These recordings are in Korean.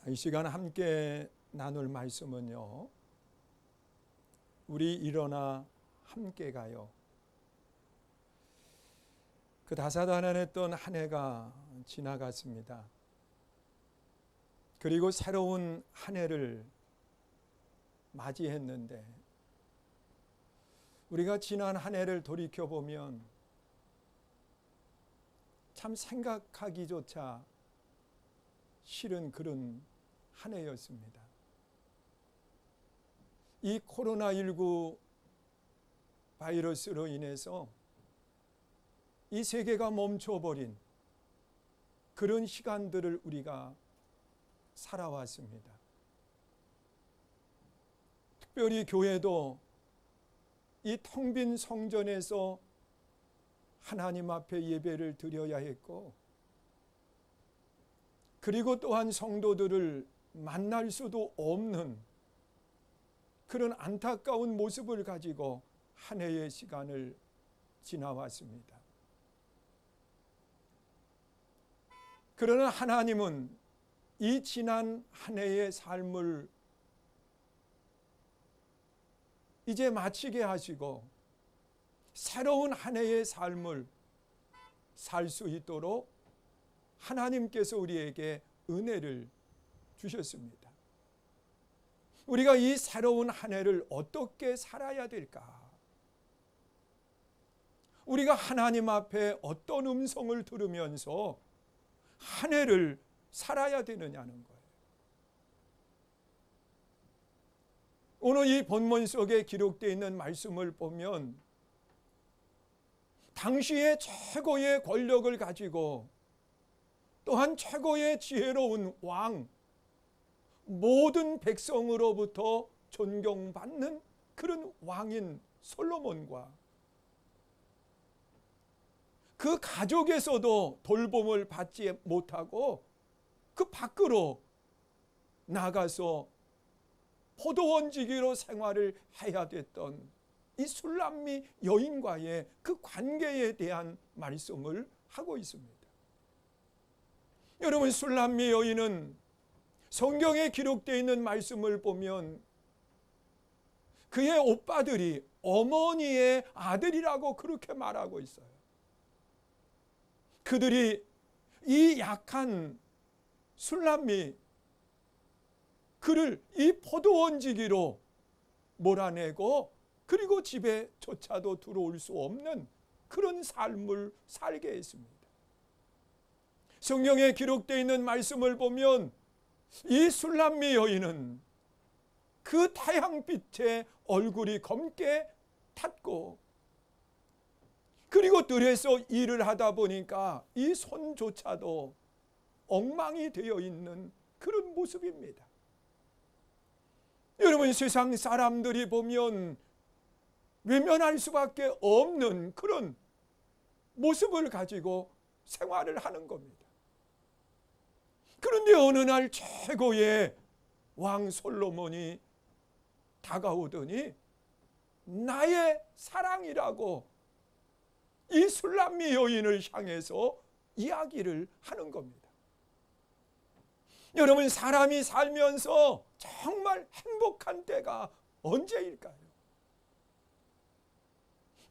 이 시간 함께 나눌 말씀은요, 우리 일어나 함께 가요. 그 다사다난했던 한 해가 지나갔습니다. 그리고 새로운 한 해를 맞이했는데, 우리가 지난 한 해를 돌이켜보면 참 생각하기조차 싫은 그런 한 해였습니다. 이 코로나19 바이러스로 인해서 이 세계가 멈춰버린 그런 시간들을 우리가 살아왔습니다. 특별히 교회도 이 텅 빈 성전에서 하나님 앞에 예배를 드려야 했고, 그리고 또한 성도들을 만날 수도 없는 그런 안타까운 모습을 가지고 한 해의 시간을 지나왔습니다. 그러나 하나님은 이 지난 한 해의 삶을 이제 마치게 하시고 새로운 한 해의 삶을 살 수 있도록 하나님께서 우리에게 은혜를 주셨습니다. 우리가 이 새로운 한 해를 어떻게 살아야 될까? 우리가 하나님 앞에 어떤 음성을 들으면서 한 해를 살아야 되느냐는 거예요. 오늘 이 본문 속에 기록되어 있는 말씀을 보면 당시의 최고의 권력을 가지고 또한 최고의 지혜로운 왕, 모든 백성으로부터 존경받는 그런 왕인 솔로몬과 그 가족에서도 돌봄을 받지 못하고 그 밖으로 나가서 포도원지기로 생활을 해야 됐던 이 술람미 여인과의 그 관계에 대한 말씀을 하고 있습니다. 여러분, 술람미 여인은 성경에 기록되어 있는 말씀을 보면 그의 오빠들이 어머니의 아들이라고 그렇게 말하고 있어요. 그들이 이 약한 술람미 그를 이 포도원지기로 몰아내고 그리고 집에조차도 들어올 수 없는 그런 삶을 살게 했습니다. 성경에 기록되어 있는 말씀을 보면 이 술람미 여인은 그 태양빛에 얼굴이 검게 탔고, 그리고 들에서 일을 하다 보니까 이 손조차도 엉망이 되어 있는 그런 모습입니다. 여러분, 세상 사람들이 보면 외면할 수밖에 없는 그런 모습을 가지고 생활을 하는 겁니다. 그런데 어느 날 최고의 왕 솔로몬이 다가오더니 나의 사랑이라고 이 술람미 여인을 향해서 이야기를 하는 겁니다. 여러분, 사람이 살면서 정말 행복한 때가 언제일까요?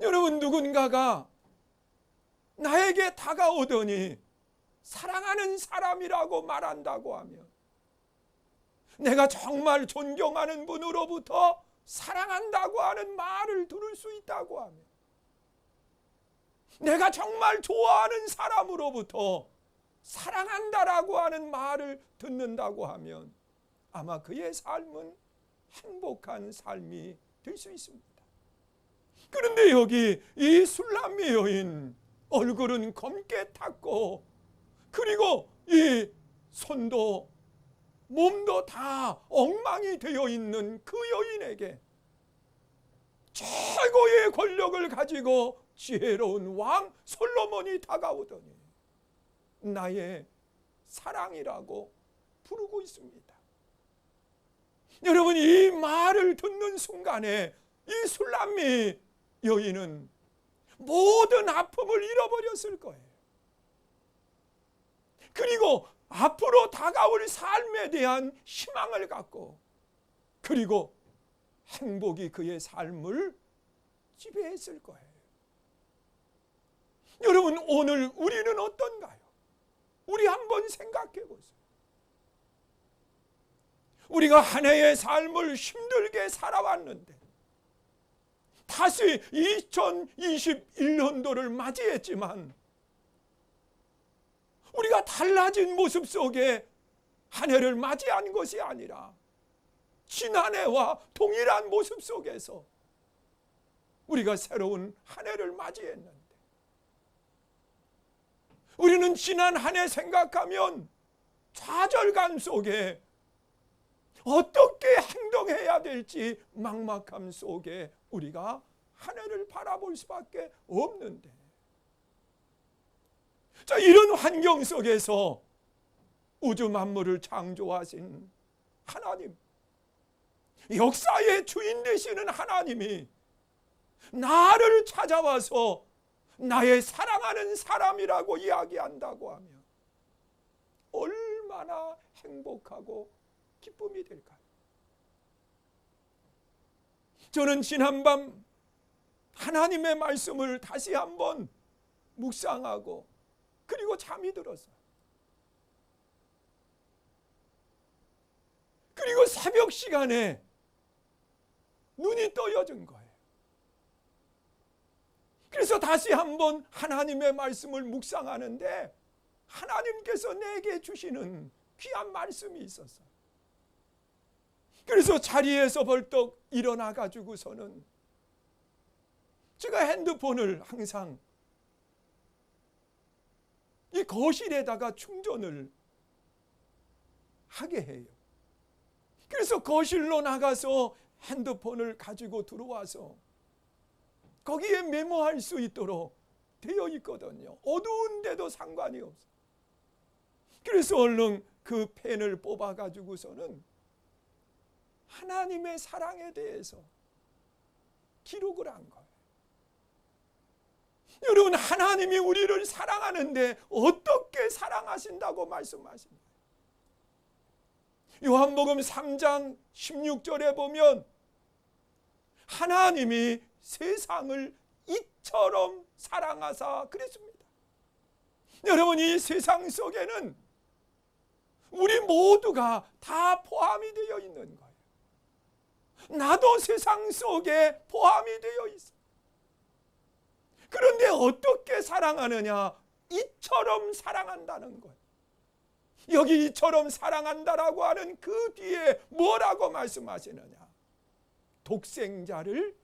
여러분, 누군가가 나에게 다가오더니 사랑하는 사람이라고 말한다고 하면, 내가 정말 존경하는 분으로부터 사랑한다고 하는 말을 들을 수 있다고 하면, 내가 정말 좋아하는 사람으로부터 사랑한다라고 하는 말을 듣는다고 하면 아마 그의 삶은 행복한 삶이 될 수 있습니다. 그런데 여기 이 술람미 여인 얼굴은 검게 탔고, 그리고 이 손도 몸도 다 엉망이 되어 있는 그 여인에게 최고의 권력을 가지고 지혜로운 왕 솔로몬이 다가오더니 나의 사랑이라고 부르고 있습니다. 여러분, 이 말을 듣는 순간에 이 술람미 여인은 모든 아픔을 잃어버렸을 거예요. 그리고 앞으로 다가올 삶에 대한 희망을 갖고, 그리고 행복이 그의 삶을 지배했을 거예요. 여러분, 오늘 우리는 어떤가요? 우리 한번 생각해 보세요. 우리가 한 해의 삶을 힘들게 살아왔는데 다시 2021년도를 맞이했지만 우리가 달라진 모습 속에 한 해를 맞이한 것이 아니라 지난해와 동일한 모습 속에서 우리가 새로운 한 해를 맞이했는데, 우리는 지난 한 해 생각하면 좌절감 속에 어떻게 행동해야 될지 막막함 속에 우리가 한 해를 바라볼 수밖에 없는데, 자, 이런 환경 속에서 우주 만물을 창조하신 하나님, 역사의 주인 되시는 하나님이 나를 찾아와서 나의 사랑하는 사람이라고 이야기한다고 하면 얼마나 행복하고 기쁨이 될까요? 저는 지난밤 하나님의 말씀을 다시 한번 묵상하고 그리고 잠이 들었어요. 그리고 새벽 시간에 눈이 떠여진 거예요. 그래서 다시 한번 하나님의 말씀을 묵상하는데 하나님께서 내게 주시는 귀한 말씀이 있었어요. 그래서 자리에서 벌떡 일어나 가지고서는 제가 핸드폰을 항상 이 거실에다가 충전을 하게 해요. 그래서 거실로 나가서 핸드폰을 가지고 들어와서 거기에 메모할 수 있도록 되어 있거든요. 어두운데도 상관이 없어요. 그래서 얼른 그 펜을 뽑아 가지고서는 하나님의 사랑에 대해서 기록을 한 거예요. 여러분, 하나님이 우리를 사랑하는데 어떻게 사랑하신다고 말씀하십니까? 요한복음 3장 16절에 보면 하나님이 세상을 이처럼 사랑하사 그랬습니다. 여러분, 이 세상 속에는 우리 모두가 다 포함이 되어 있는 거예요. 나도 세상 속에 포함이 되어 있어. 그런데 어떻게 사랑하느냐? 이처럼 사랑한다는 거예요. 여기 이처럼 사랑한다라고 하는 그 뒤에 뭐라고 말씀하시느냐? 독생자를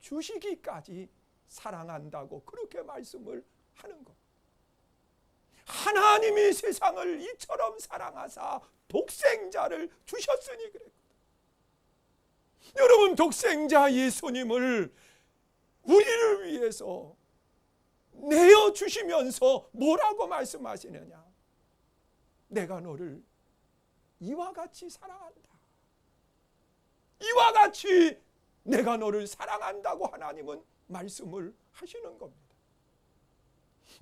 주시기까지 사랑한다고 그렇게 말씀을 하는 것. 하나님이 세상을 이처럼 사랑하사 독생자를 주셨으니 그랬거든. 여러분, 독생자 예수님을 우리를 위해서 내어주시면서 뭐라고 말씀하시느냐? 내가 너를 이와 같이 사랑한다. 이와 같이 내가 너를 사랑한다고 하나님은 말씀을 하시는 겁니다.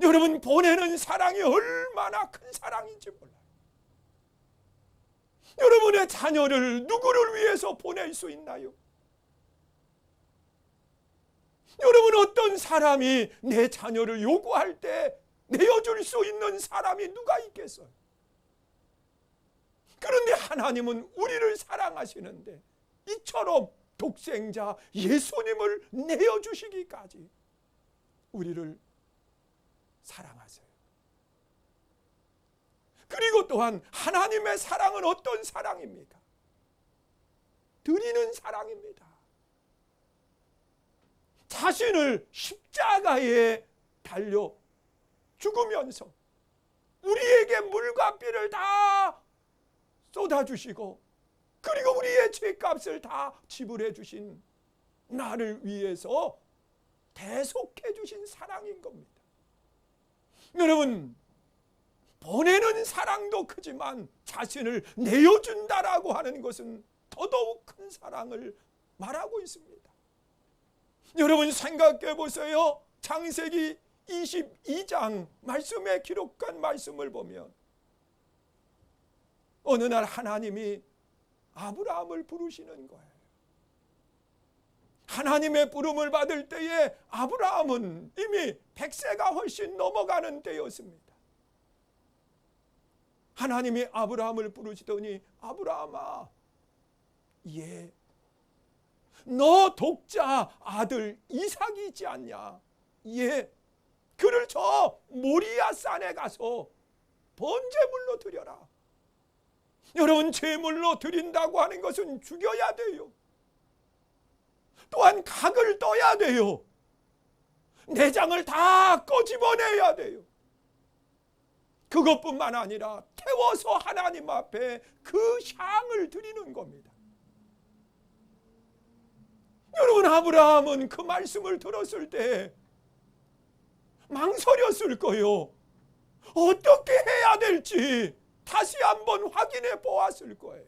여러분, 보내는 사랑이 얼마나 큰 사랑인지 몰라요. 여러분의 자녀를 누구를 위해서 보낼 수 있나요? 여러분, 어떤 사람이 내 자녀를 요구할 때 내어줄 수 있는 사람이 누가 있겠어요? 그런데 하나님은 우리를 사랑하시는데 이처럼 독생자 예수님을 내어주시기까지 우리를 사랑하세요. 그리고 또한 하나님의 사랑은 어떤 사랑입니까? 드리는 사랑입니다. 자신을 십자가에 달려 죽으면서 우리에게 물과 피를 다 쏟아주시고 그리고 우리의 죄값을 다 지불해 주신 나를 위해서 대속해 주신 사랑인 겁니다. 여러분, 보내는 사랑도 크지만 자신을 내어준다라고 하는 것은 더더욱 큰 사랑을 말하고 있습니다. 여러분, 생각해 보세요. 창세기 22장 말씀에 기록한 말씀을 보면 어느 날 하나님이 아브라함을 부르시는 거예요. 하나님의 부름을 받을 때에 아브라함은 이미 100세가 훨씬 넘어가는 때였습니다. 하나님이 아브라함을 부르시더니 아브라함아, 예, 너 독자 아들 이삭이 있지 않냐? 예, 그를 저 모리아 산에 가서 번제물로 드려라. 여러분, 제물로 드린다고 하는 것은 죽여야 돼요. 또한 각을 떠야 돼요. 내장을 다 꺼집어내야 돼요. 그것뿐만 아니라 태워서 하나님 앞에 그 향을 드리는 겁니다. 여러분, 아브라함은 그 말씀을 들었을 때 망설였을 거예요. 어떻게 해야 될지 다시 한번 확인해 보았을 거예요.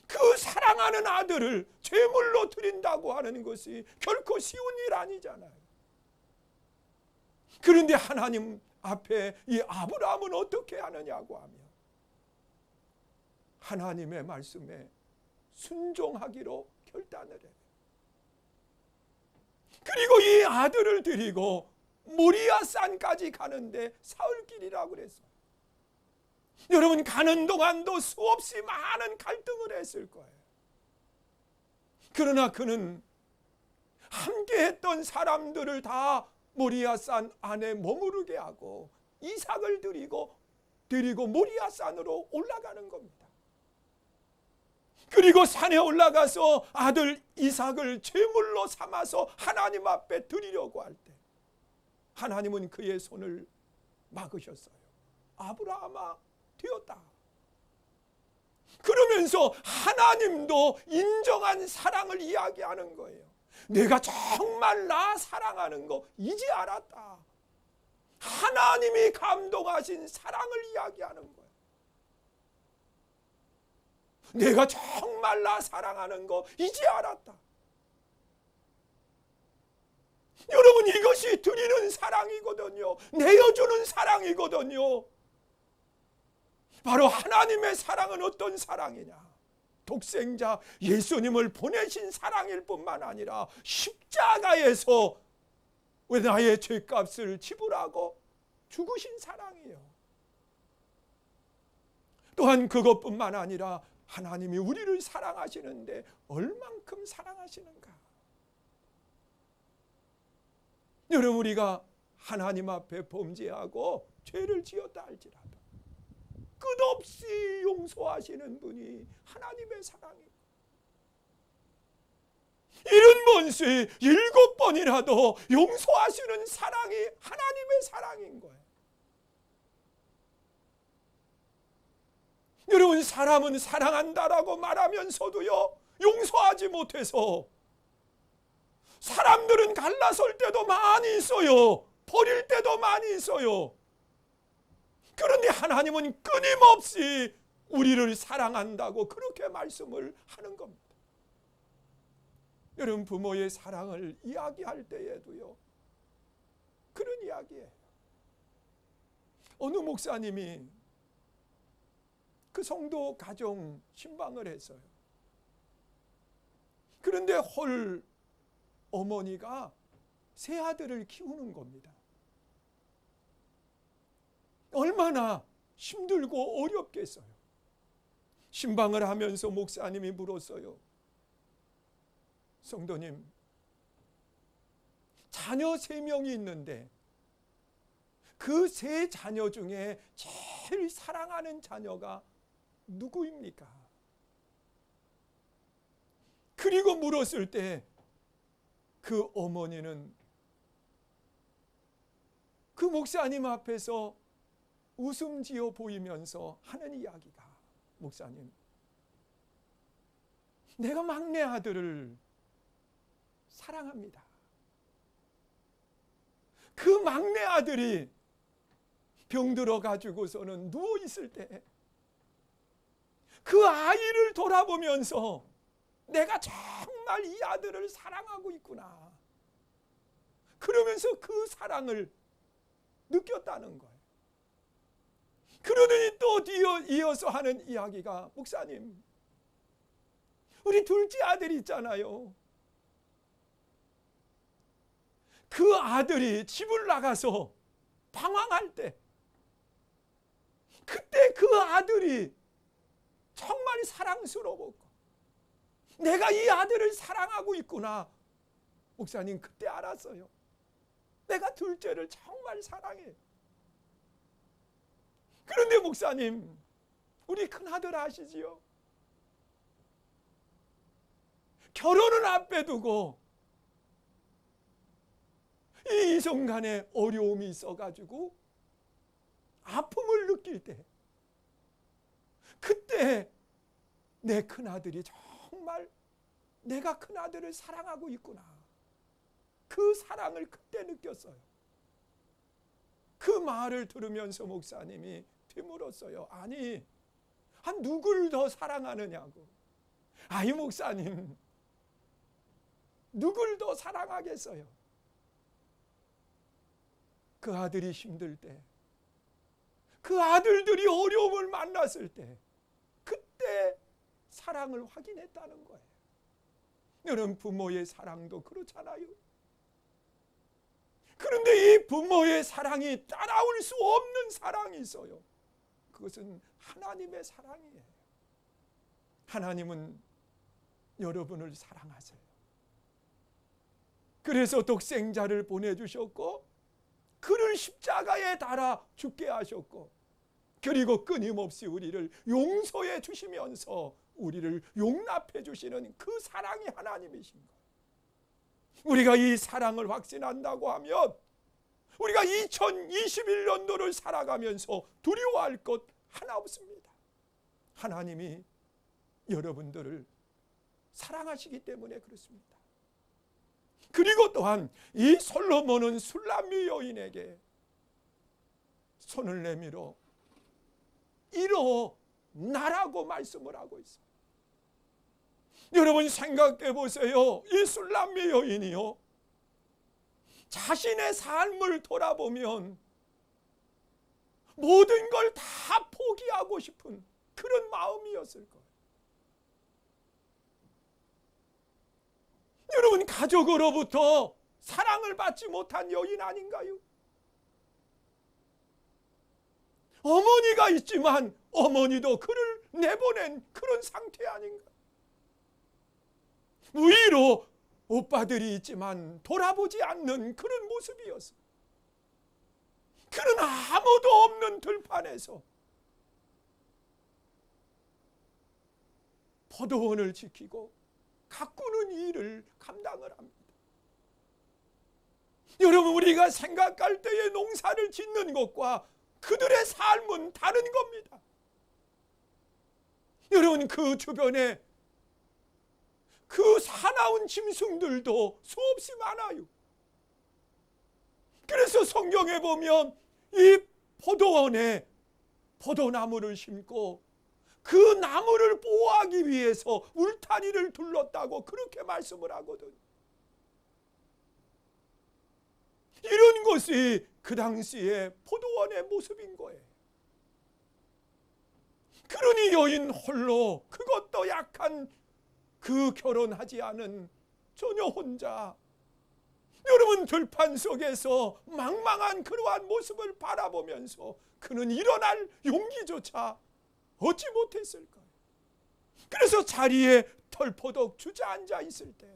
그 사랑하는 아들을 제물로 드린다고 하는 것이 결코 쉬운 일 아니잖아요. 그런데 하나님 앞에 이 아브라함은 어떻게 하느냐고 하면 하나님의 말씀에 순종하기로 결단을 해요. 그리고 이 아들을 데리고 모리아 산까지 가는데 사흘길이라고 그랬어요. 여러분, 가는 동안도 수없이 많은 갈등을 했을 거예요. 그러나 그는 함께했던 사람들을 다 모리아산 안에 머무르게 하고 이삭을 데리고 모리아산으로 올라가는 겁니다. 그리고 산에 올라가서 아들 이삭을 제물로 삼아서 하나님 앞에 드리려고 할 때 하나님은 그의 손을 막으셨어요. 아브라함아, 되었다. 그러면서 하나님도 인정한 사랑을 이야기하는 거예요. 내가 정말 나 사랑하는 거 이제 알았다. 하나님이 감동하신 사랑을 이야기하는 거예요. 내가 정말 나 사랑하는 거 이제 알았다. 여러분, 이것이 드리는 사랑이거든요. 내어주는 사랑이거든요. 바로 하나님의 사랑은 어떤 사랑이냐? 독생자 예수님을 보내신 사랑일 뿐만 아니라 십자가에서 왜 나의 죄값을 지불하고 죽으신 사랑이에요. 또한 그것뿐만 아니라 하나님이 우리를 사랑하시는데 얼만큼 사랑하시는가? 여러분, 우리가 하나님 앞에 범죄하고 죄를 지었다 할지라도 끝없이 용서하시는 분이 하나님의 사랑이에요. 70번씩 7번이라도 용서하시는 사랑이 하나님의 사랑인 거예요. 여러분, 사람은 사랑한다라고 말하면서도요, 용서하지 못해서 사람들은 갈라설 때도 많이 있어요. 버릴 때도 많이 있어요. 그런데 하나님은 끊임없이 우리를 사랑한다고 그렇게 말씀을 하는 겁니다. 여러분, 부모의 사랑을 이야기할 때에도요, 그런 이야기예요. 어느 목사님이 그 성도 가정 신방을 했어요. 그런데 홀 어머니가 세 아들을 키우는 겁니다. 얼마나 힘들고 어렵겠어요. 신방을 하면서 목사님이 물었어요. 성도님, 자녀 3명이 있는데 그 3 자녀 중에 제일 사랑하는 자녀가 누구입니까? 그리고 물었을 때 그 어머니는 그 목사님 앞에서 웃음 지어 보이면서 하는 이야기가, 목사님, 내가 막내 아들을 사랑합니다. 그 막내 아들이 병들어 가지고서는 누워 있을 때 그 아이를 돌아보면서 내가 정말 이 아들을 사랑하고 있구나, 그러면서 그 사랑을 느꼈다는 거예요. 그러더니 또 이어서 하는 이야기가, 목사님, 우리 둘째 아들이 있잖아요. 그 아들이 집을 나가서 방황할 때, 그때 그 아들이 정말 사랑스러웠고, 내가 이 아들을 사랑하고 있구나. 목사님, 그때 알았어요. 내가 둘째를 정말 사랑해. 그런데 목사님, 우리 큰아들 아시지요? 결혼을 앞에 두고 이 이성 간에 어려움이 있어가지고 아픔을 느낄 때, 그때 내 큰아들이 정말 내가 큰아들을 사랑하고 있구나, 그 사랑을 그때 느꼈어요. 그 말을 들으면서 목사님이 되물었어요. 아니, 누굴 더 사랑하느냐고. 아이 목사님, 누굴 더 사랑하겠어요? 그 아들이 힘들 때, 그 아들들이 어려움을 만났을 때, 그때 사랑을 확인했다는 거예요. 여러분, 부모의 사랑도 그렇잖아요. 그런데 이 부모의 사랑이 따라올 수 없는 사랑이 있어요. 그것은 하나님의 사랑이에요. 하나님은 여러분을 사랑하세요. 그래서 독생자를 보내주셨고, 그를 십자가에 달아 죽게 하셨고, 그리고 끊임없이 우리를 용서해 주시면서 우리를 용납해 주시는 그 사랑이 하나님이신 거예요. 우리가 이 사랑을 확신한다고 하면 우리가 2021년도를 살아가면서 두려워할 것 하나 없습니다. 하나님이 여러분들을 사랑하시기 때문에 그렇습니다. 그리고 또한 이 솔로몬은 술람미 여인에게 손을 내밀어 일어나라고 말씀을 하고 있어요. 여러분 생각해 보세요. 이 술람미 여인이요, 자신의 삶을 돌아보면 모든 걸 다 포기하고 싶은 그런 마음이었을 거예요. 여러분, 가족으로부터 사랑을 받지 못한 여인 아닌가요? 어머니가 있지만 어머니도 그를 내보낸 그런 상태 아닌가? 위로 오빠들이 있지만 돌아보지 않는 그런 모습이었어요. 그는 아무도 없는 들판에서 포도원을 지키고 가꾸는 일을 감당을 합니다. 여러분, 우리가 생각할 때의 농사를 짓는 것과 그들의 삶은 다른 겁니다. 여러분, 그 주변에 그 사나운 짐승들도 수없이 많아요. 그래서 성경에 보면 이 포도원에 포도나무를 심고 그 나무를 보호하기 위해서 울타리를 둘렀다고 그렇게 말씀을 하거든. 이런 것이 그 당시의 포도원의 모습인 거예요. 그러니 여인 홀로, 그것도 약한 그 결혼하지 않은 처녀 혼자, 여러분 들판 속에서 망망한 그러한 모습을 바라보면서 그는 일어날 용기조차 얻지 못했을 거예요. 그래서 자리에 털포덕 주저앉아 있을 때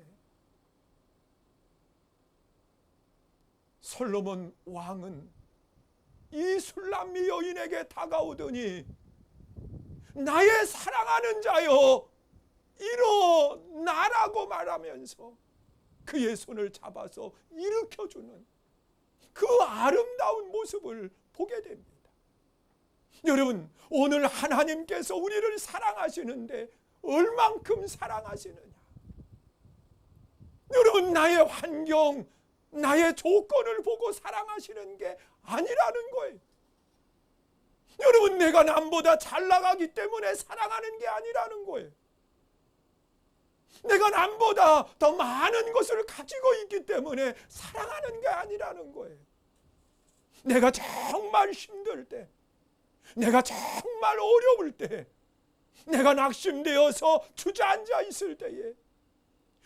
솔로몬 왕은 이 술람미 여인에게 다가오더니 나의 사랑하는 자여 일어나라고 말하면서 그의 손을 잡아서 일으켜주는 그 아름다운 모습을 보게 됩니다. 여러분, 오늘 하나님께서 우리를 사랑하시는데 얼만큼 사랑하시느냐? 여러분, 나의 환경, 나의 조건을 보고 사랑하시는 게 아니라는 거예요. 여러분, 내가 남보다 잘 나가기 때문에 사랑하는 게 아니라는 거예요. 내가 남보다 더 많은 것을 가지고 있기 때문에 사랑하는 게 아니라는 거예요. 내가 정말 힘들 때, 내가 정말 어려울 때, 내가 낙심되어서 주저앉아 있을 때에,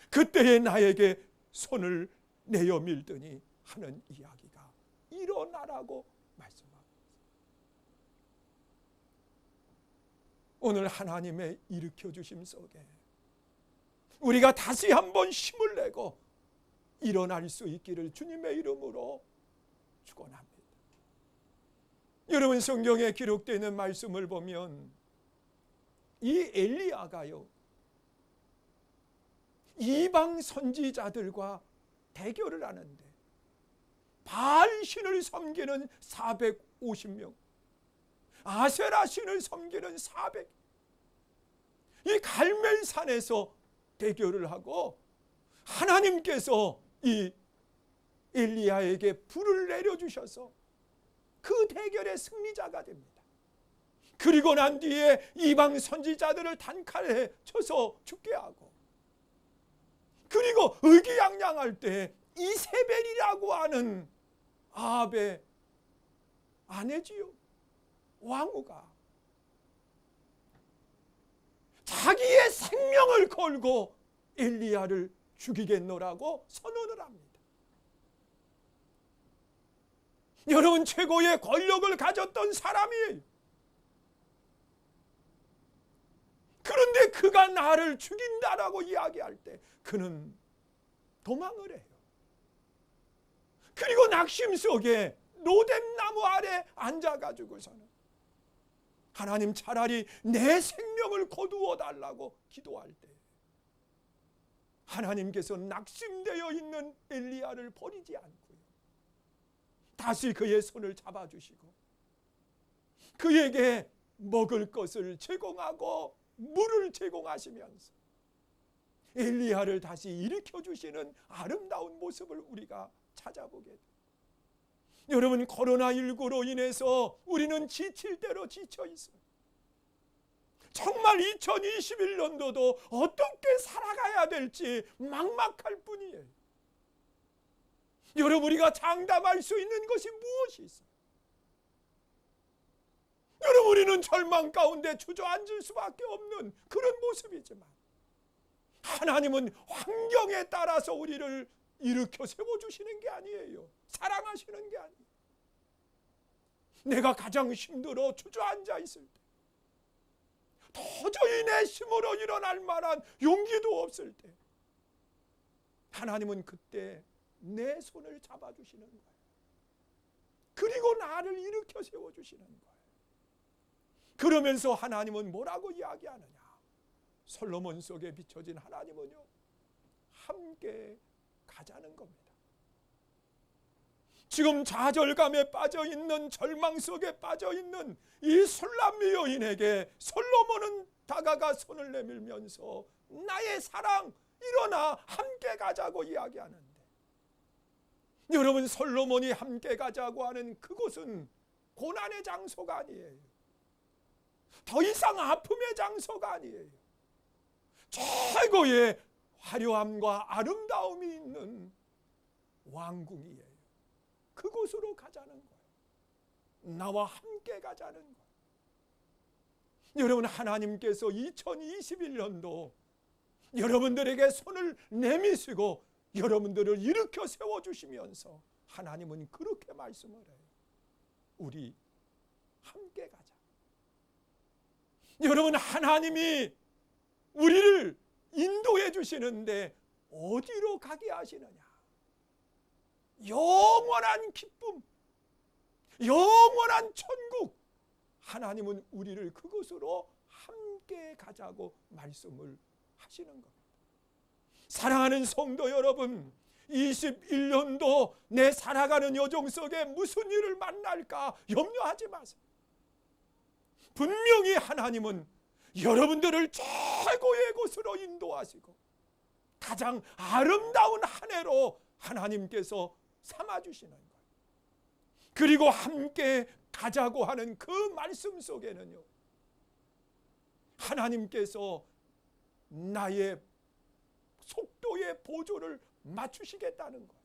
그때에 나에게 손을 내어 밀더니 하는 이야기가 일어나라고 말씀합니다. 오늘 하나님의 일으켜 주심 속에 우리가 다시 한번 힘을 내고 일어날 수 있기를 주님의 이름으로 축원합니다. 여러분, 성경에 기록되어 있는 말씀을 보면 이 엘리야가요, 이방 선지자들과 대결을 하는데 바알 신을 섬기는 450명, 아세라 신을 섬기는 400, 이 갈멜산에서 대결을 하고 하나님께서 이 엘리야에게 불을 내려주셔서 그 대결의 승리자가 됩니다. 그리고 난 뒤에 이방 선지자들을 단칼에 쳐서 죽게 하고, 그리고 의기양양할 때 이세벨이라고 하는 아합의 아내지요, 왕후가 자기의 생명을 걸고 엘리야를 죽이겠노라고 선언을 합니다. 여러분, 최고의 권력을 가졌던 사람이에요. 그런데 그가 나를 죽인다라고 이야기할 때 그는 도망을 해요. 그리고 낙심 속에 로뎀나무 아래 앉아가지고서는 하나님, 차라리 내 생명을 거두어 달라고 기도할 때 하나님께서 낙심되어 있는 엘리야를 버리지 않고요, 다시 그의 손을 잡아주시고 그에게 먹을 것을 제공하고 물을 제공하시면서 엘리야를 다시 일으켜 주시는 아름다운 모습을 우리가 찾아보게 됩니다. 여러분, 코로나19로 인해서 우리는 지칠 대로 지쳐 있어요. 정말 2021년도도 어떻게 살아가야 될지 막막할 뿐이에요. 여러분, 우리가 장담할 수 있는 것이 무엇이 있어요? 여러분, 우리는 절망 가운데 주저앉을 수밖에 없는 그런 모습이지만 하나님은 환경에 따라서 우리를 일으켜 세워주시는 게 아니에요. 사랑하시는 게 아니에요. 내가 가장 힘들어 주저앉아 있을 때, 도저히 내 힘으로 일어날 만한 용기도 없을 때, 하나님은 그때 내 손을 잡아주시는 거예요. 그리고 나를 일으켜 세워주시는 거예요. 그러면서 하나님은 뭐라고 이야기하느냐? 솔로몬 속에 비춰진 하나님은요, 함께 가자는 겁니다. 지금 좌절감에 빠져있는, 절망 속에 빠져있는 이 술람미 여인에게 솔로몬은 다가가 손을 내밀면서 나의 사랑, 일어나 함께 가자고 이야기하는데, 여러분, 솔로몬이 함께 가자고 하는 그곳은 고난의 장소가 아니에요. 더 이상 아픔의 장소가 아니에요. 최고의 화려함과 아름다움이 있는 왕궁이에요. 그곳으로 가자는 거예요. 나와 함께 가자는 거예요. 여러분, 하나님께서 2021년도 여러분들에게 손을 내미시고 여러분들을 일으켜 세워주시면서 하나님은 그렇게 말씀을 해요. 우리 함께 가자. 여러분, 하나님이 우리를 인도해 주시는데 어디로 가게 하시느냐? 영원한 기쁨, 영원한 천국. 하나님은 우리를 그곳으로 함께 가자고 말씀을 하시는 겁니다. 사랑하는 성도 여러분, 21년도 내 살아가는 여정 속에 무슨 일을 만날까 염려하지 마세요. 분명히 하나님은 여러분들을 최고의 곳으로 인도하시고 가장 아름다운 한 해로 하나님께서 삼아주시는 거예요. 그리고 함께 가자고 하는 그 말씀 속에는요, 하나님께서 나의 속도의 보조를 맞추시겠다는 거예요.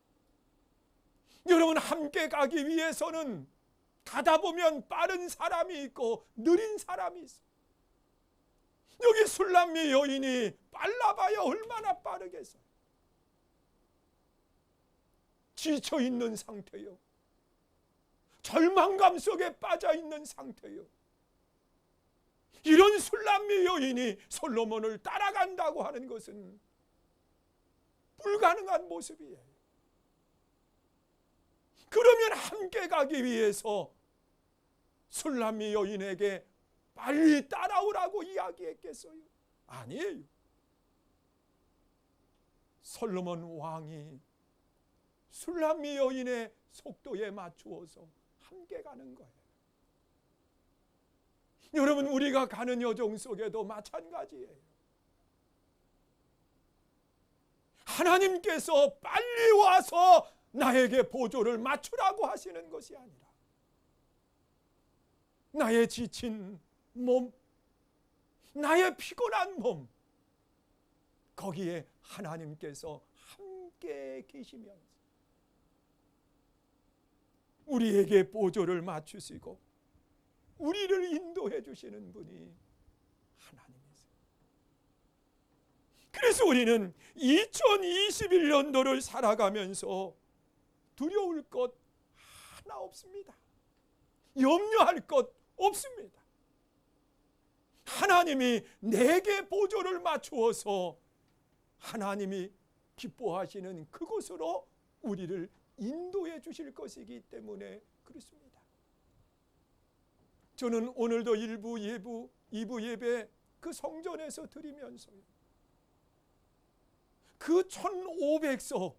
여러분, 함께 가기 위해서는 가다 보면 빠른 사람이 있고 느린 사람이 있어. 여기 술람미 여인이 빨라봐야 얼마나 빠르겠어요. 지쳐있는 상태요. 절망감 속에 빠져있는 상태요. 이런 술람미 여인이 솔로몬을 따라간다고 하는 것은 불가능한 모습이에요. 그러면 함께 가기 위해서 술람미 여인에게 빨리 따라오라고 이야기했겠어요? 아니에요. 솔로몬 왕이 술람미 여인의 속도에 맞추어서 함께 가는 거예요. 여러분, 우리가 가는 여정 속에도 마찬가지예요. 하나님께서 빨리 와서 나에게 보조를 맞추라고 하시는 것이 아니라 나의 지친 몸, 나의 피곤한 몸, 거기에 하나님께서 함께 계시면서 우리에게 보조를 맞추시고 우리를 인도해 주시는 분이 하나님이세요. 그래서 우리는 2021년도를 살아가면서 두려울 것 하나 없습니다. 염려할 것 없습니다. 하나님이 내게 보조를 맞추어서 하나님이 기뻐하시는 그곳으로 우리를 인도해 주실 것이기 때문에 그렇습니다. 저는 오늘도 1부 예부, 2부 예배 그 성전에서 드리면서요, 그 1500석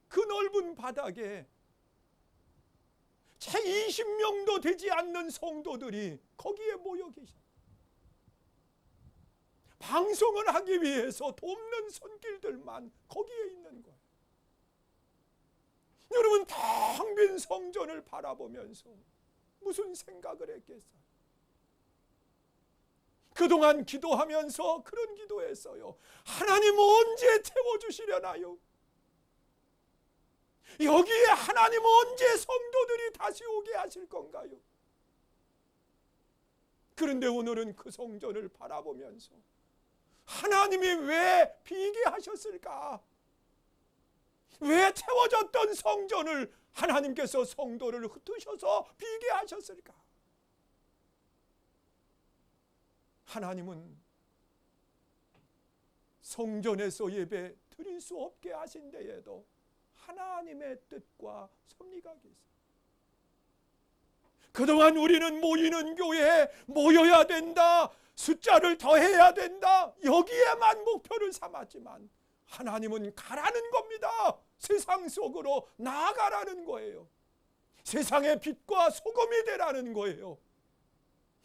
그 넓은 바닥에 채 20명도 되지 않는 성도들이 거기에 모여 계셔. 방송을 하기 위해서 돕는 손길들만 거기에 있는 거예요. 여러분, 텅 빈 성전을 바라보면서 무슨 생각을 했겠어요? 그동안 기도하면서 그런 기도했어요. 하나님 언제 채워주시려나요? 여기에 하나님 언제 성도들이 다시 오게 하실 건가요? 그런데 오늘은 그 성전을 바라보면서 하나님이 왜 비게 하셨을까? 왜 채워졌던 성전을 하나님께서 성도를 흩으셔서 비게 하셨을까? 하나님은 성전에서 예배 드릴 수 없게 하신 데에도 하나님의 뜻과 섭리가 계세요. 그동안 우리는 모이는 교회에 모여야 된다, 숫자를 더해야 된다, 여기에만 목표를 삼았지만 하나님은 가라는 겁니다. 세상 속으로 나아가라는 거예요. 세상의 빛과 소금이 되라는 거예요.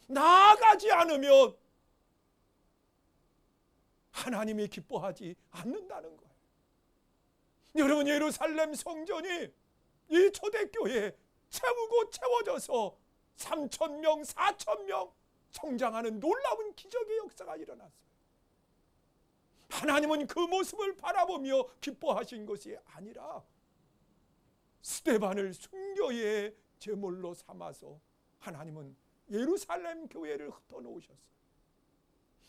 나아가지 않으면 하나님이 기뻐하지 않는다는 거예요. 여러분, 예루살렘 성전이 이 초대교회에 채우고 채워져서 3,000명, 4,000명 성장하는 놀라운 기적의 역사가 일어났어요. 하나님은 그 모습을 바라보며 기뻐하신 것이 아니라 스데반을 순교의 제물로 삼아서 하나님은 예루살렘 교회를 흩어놓으셨어요.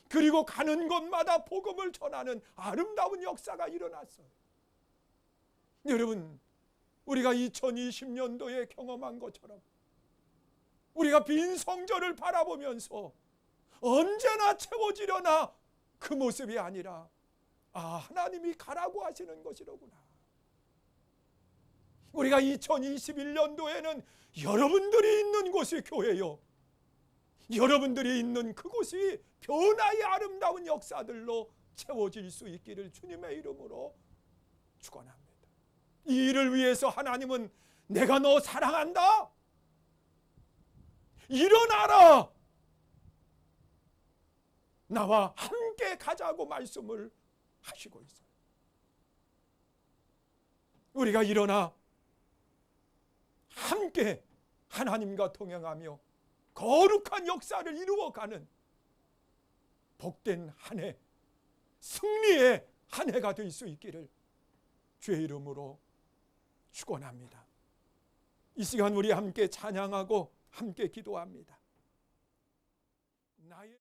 그리고 가는 곳마다 복음을 전하는 아름다운 역사가 일어났어요. 여러분, 우리가 2020년도에 경험한 것처럼 우리가 빈 성전을 바라보면서 언제나 채워지려나 그 모습이 아니라 하나님이 가라고 하시는 것이로구나. 우리가 2021년도에는 여러분들이 있는 곳이 교회요, 여러분들이 있는 그곳이 변화의 아름다운 역사들로 채워질 수 있기를 주님의 이름으로 축원합니다. 이 일을 위해서 하나님은 내가 너 사랑한다, 일어나라, 나와 함께 가자고 말씀을 하시고 있어요. 우리가 일어나 함께 하나님과 동행하며 거룩한 역사를 이루어가는 복된 한 해, 승리의 한 해가 될 수 있기를 주의 이름으로 축원합니다. 이 시간 우리 함께 찬양하고 함께 기도합니다. 나의